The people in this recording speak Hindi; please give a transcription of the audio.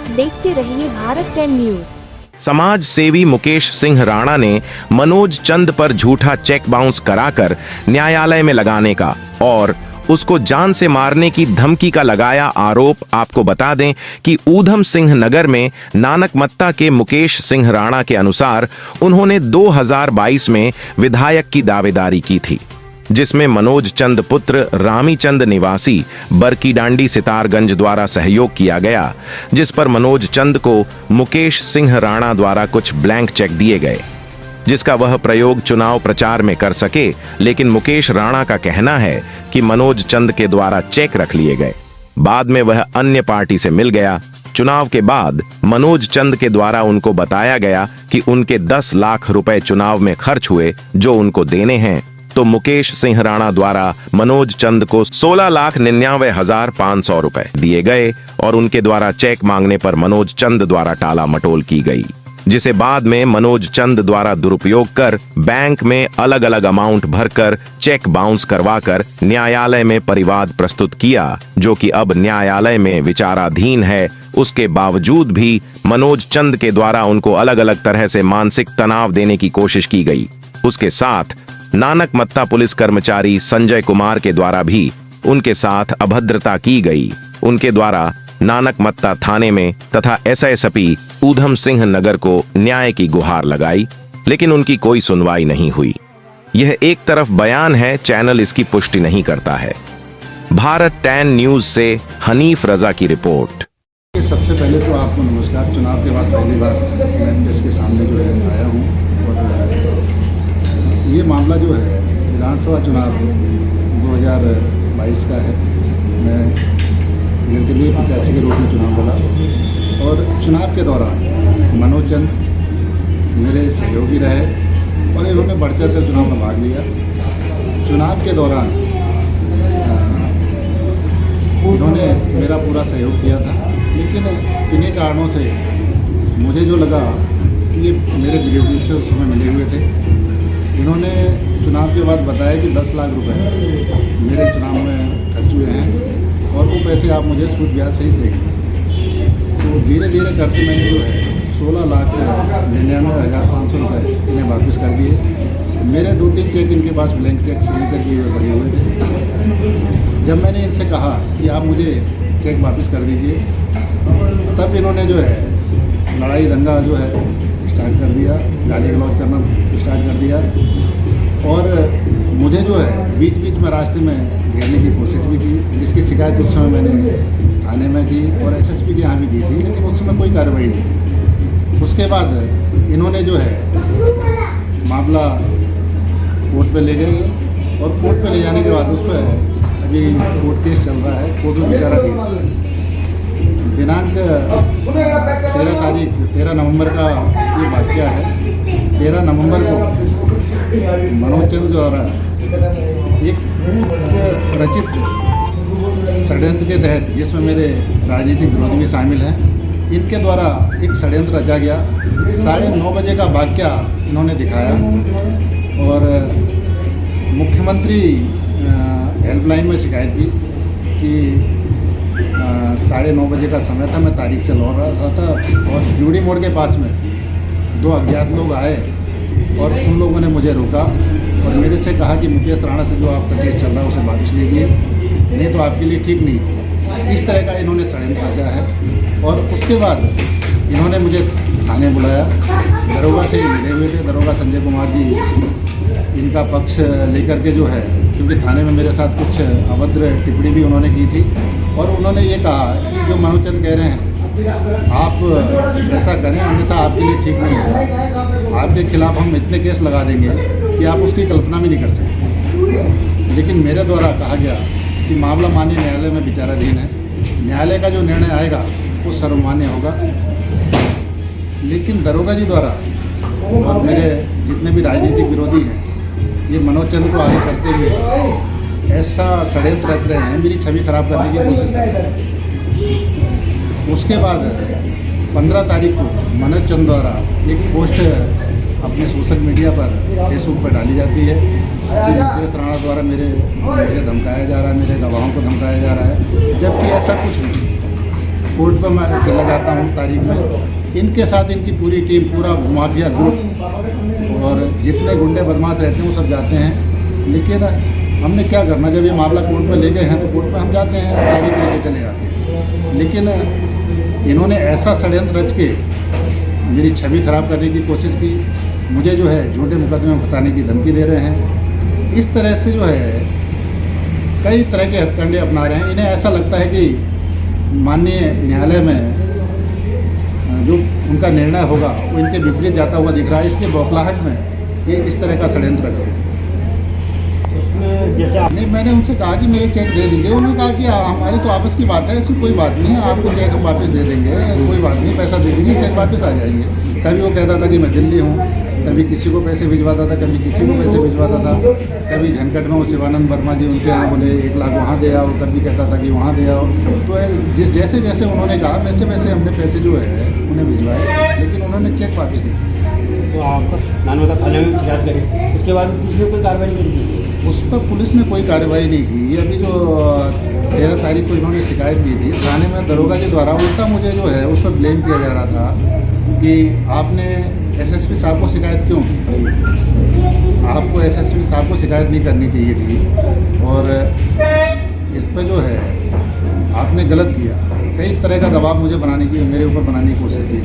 देखते रहिए भारत 10 न्यूज। समाज सेवी मुकेश सिंह राणा ने मनोज चंद पर झूठा चेक बाउंस कराकर न्यायालय में लगाने का और उसको जान से मारने की धमकी का लगाया आरोप। आपको बता दें कि ऊधम सिंह नगर में नानकमत्ता के मुकेश सिंह राणा के अनुसार उन्होंने 2022 में विधायक की दावेदारी की थी, जिसमें मनोज चंद पुत्र रामीचंद निवासी बरकीडांडी सितारगंज द्वारा सहयोग किया गया, जिस पर मनोज चंद को मुकेश सिंह राणा द्वारा कुछ ब्लैंक चेक दिए गए, जिसका वह प्रयोग चुनाव प्रचार में कर सके। लेकिन मुकेश राणा का कहना है कि मनोज चंद के द्वारा चेक रख लिए गए, बाद में वह अन्य पार्टी से मिल गया। चुनाव के बाद मनोज चंद के द्वारा उनको बताया गया कि उनके 10 लाख रुपए चुनाव में खर्च हुए जो उनको देने हैं, तो मुकेश सिंह राणा द्वारा मनोज चंद को 16,99,500 रुपए दिए गए और उनके द्वारा चेक मांगने पर मनोज चंद द्वारा टाला मटोल की गई, जिसे बाद में मनोज चंद द्वारा दुरुपयोग कर बैंक में अलग अलग अमाउंट भरकर चेक बाउंस करवाकर न्यायालय में परिवाद प्रस्तुत किया, जो कि अब न्यायालय में विचाराधीन है। उसके बावजूद भी मनोज चंद के द्वारा उनको अलग अलग तरह से मानसिक तनाव देने की कोशिश की गई। उसके साथ नानकमत्ता पुलिस कर्मचारी संजय कुमार के द्वारा भी उनके साथ अभद्रता की गई। उनके द्वारा नानकमत्ता थाने में तथा एसएसपी ऊधम सिंह नगर को न्याय की गुहार लगाई, लेकिन उनकी कोई सुनवाई नहीं हुई। यह एक तरफ बयान है, चैनल इसकी पुष्टि नहीं करता है। भारत 10 न्यूज से हनीफ रजा की रिपोर्ट। सबसे पहले तो आपको नमस्कार। चुनाव के बाद पहली बार मैं प्रेस के सामने जो है आया हूँ और ये मामला जो है विधानसभा चुनाव 2022 का है। मैं निर्दलीय प्रत्याशी के रूप में चुनाव लड़ा और चुनाव के दौरान मनोज चंद मेरे सहयोगी रहे और इन्होंने बढ़ चढ़ कर चुनाव में भाग लिया। चुनाव के दौरान इन्होंने मेरा पूरा सहयोग किया था, लेकिन किन्हीं कारणों से मुझे जो लगा कि ये मेरे विरोधी से उस समय मिले हुए थे। इन्होंने चुनाव के बाद बताया कि 10 लाख रुपए मेरे चुनाव में खर्च हुए हैं और वो पैसे आप मुझे सूद ब्याज सहित देंगे। तो धीरे धीरे करके मैंने जो है 16,99,500 रुपये इन्हें वापस कर दिए। मेरे 2-3 चेक इनके पास ब्लैंक चेक सिग्नेचर किए हुए पड़े हुए थे। जब मैंने इनसे कहा कि आप मुझे चेक वापस कर दीजिए, तब इन्होंने जो है लड़ाई दंगा जो है स्टार्ट कर दिया, गाली गलौज करना स्टार्ट कर दिया और मुझे जो है बीच बीच में रास्ते में घेरने की कोशिश भी की, जिसकी शिकायत उस समय मैंने थाने में की और एसएसपी के यहाँ भी की थी, लेकिन उस समय कोई कार्रवाई नहीं। उसके बाद इन्होंने जो है मामला कोर्ट पे ले गए और कोर्ट पे ले जाने के बाद उस पर अभी कोर्ट केस चल रहा है, कोर्ट में विचाराधीन। दिनांक 13 नवंबर का ये वाक़या है। 13 नवंबर को मनोज चंद द्वारा एक रचित षड्यंत्र के तहत, जिसमें मेरे राजनीतिक विरोधी भी शामिल हैं, इनके द्वारा एक षड्यंत्र रचा गया। 9:30 बजे का वाक़या इन्होंने दिखाया और मुख्यमंत्री हेल्पलाइन में शिकायत की कि 9:30 बजे का समय था, मैं तारीख से लौट रहा था और जूड़ी मोड़ के पास में 2 अज्ञात लोग आए और उन लोगों ने मुझे रोका और मेरे से कहा कि मुकेश राणा से जो आपका केस चल रहा है उसे वापस लीजिए, नहीं तो आपके लिए ठीक नहीं होगा। इस तरह का इन्होंने षड्यंत्र रचा है और उसके बाद इन्होंने मुझे थाने बुलाया। दरोगा से मिले हुए थे, दरोगा संजय कुमार जी इनका पक्ष लेकर के जो है, क्योंकि थाने में मेरे साथ कुछ अभद्र टिप्पणी भी उन्होंने की थी और उन्होंने ये कहा कि जो मनोज चंद कह रहे हैं आप ऐसा करें, अन्यथा आपके लिए ठीक नहीं होगा, आपके खिलाफ हम इतने केस लगा देंगे कि आप उसकी कल्पना भी नहीं कर सकते। लेकिन मेरे द्वारा कहा गया कि मामला माननीय न्यायालय में विचाराधीन है, न्यायालय का जो निर्णय आएगा वो सर्वमान्य होगा। लेकिन दरोगा जी द्वारा और मेरे जितने भी राजनीतिक विरोधी हैं, ये मनोज चंद को आगे करते हुए ऐसा षड्यंत्र रच रहे हैं, मेरी छवि खराब करने की कोशिश कर रहे हैं। उसके बाद 15 तारीख को मनोज चंद द्वारा एक पोस्ट अपने सोशल मीडिया पर, फेसबुक पर डाली जाती है कि मुकेश राणा द्वारा मुझे धमकाया जा रहा है, मेरे गवाहों को धमकाया जा रहा है, जबकि ऐसा कुछ नहीं। कोर्ट पर मैं चला जाता हूँ तारीख में। इनके साथ इनकी पूरी टीम, पूरा माफिया ग्रुप और जितने गुंडे बदमाश रहते हैं वो सब जाते हैं। लेकिन हमने क्या करना, जब ये मामला कोर्ट में ले गए हैं तो कोर्ट में हम जाते हैं, तारीख लेके चले जाते हैं। लेकिन इन्होंने ऐसा षड्यंत्र रच के मेरी छवि खराब करने की कोशिश की, मुझे जो है झूठे मुकदमे में फंसाने की धमकी दे रहे हैं। इस तरह से जो है कई तरह के हथकंडे अपना रहे हैं। इन्हें ऐसा लगता है कि माननीय न्यायालय में जो उनका निर्णय होगा वो इनके विपरीत जाता हुआ दिख रहा है, इसलिए बौखलाहट में ये इस तरह का षड्यंत्र रच रहे हैं। उसमें जैसे आप नहीं, मैंने उनसे कहा कि मेरे चेक दे दीजिए। उन्होंने कहा कि हमारी तो आपस की बात है, ऐसी कोई बात नहीं है, आपको चेक हम वापस दे देंगे, कोई बात नहीं, पैसा दे दीजिए, चेक वापस आ जाएंगे। कभी वो कहता था कि मैं दिल्ली हूँ, कभी किसी को पैसे भिजवाता था, कभी किसी को पैसे भिजवाता था। कभी झंकट में वो शिवानंद वर्मा जी उनके यहाँ बोले 1 लाख वहाँ दे आओ, कभी कहता था कि वहाँ दे आओ। तो जैसे जैसे उन्होंने कहा वैसे वैसे हमने पैसे जो है उन्हें भिजवाए, लेकिन उन्होंने चेक वापस नहीं दिया। तो आपका नानवता थाने में शिकायत करी, उसके बाद पुलिस ने कोई कार्रवाई नहीं करी? उस पर पुलिस ने कोई कार्रवाई नहीं की। अभी जो 13 तारीख को इन्होंने शिकायत की थी थाने में, दरोगा के द्वारा उल्टा मुझे जो है उस पर ब्लेम किया जा रहा था कि आपने एसएसपी साहब को शिकायत क्यों की? आपको एसएसपी साहब को शिकायत नहीं करनी चाहिए थी, और इस पर जो है आपने गलत किया। कई तरह का दबाव मुझे बनाने की, मेरे ऊपर बनाने की कोशिश की।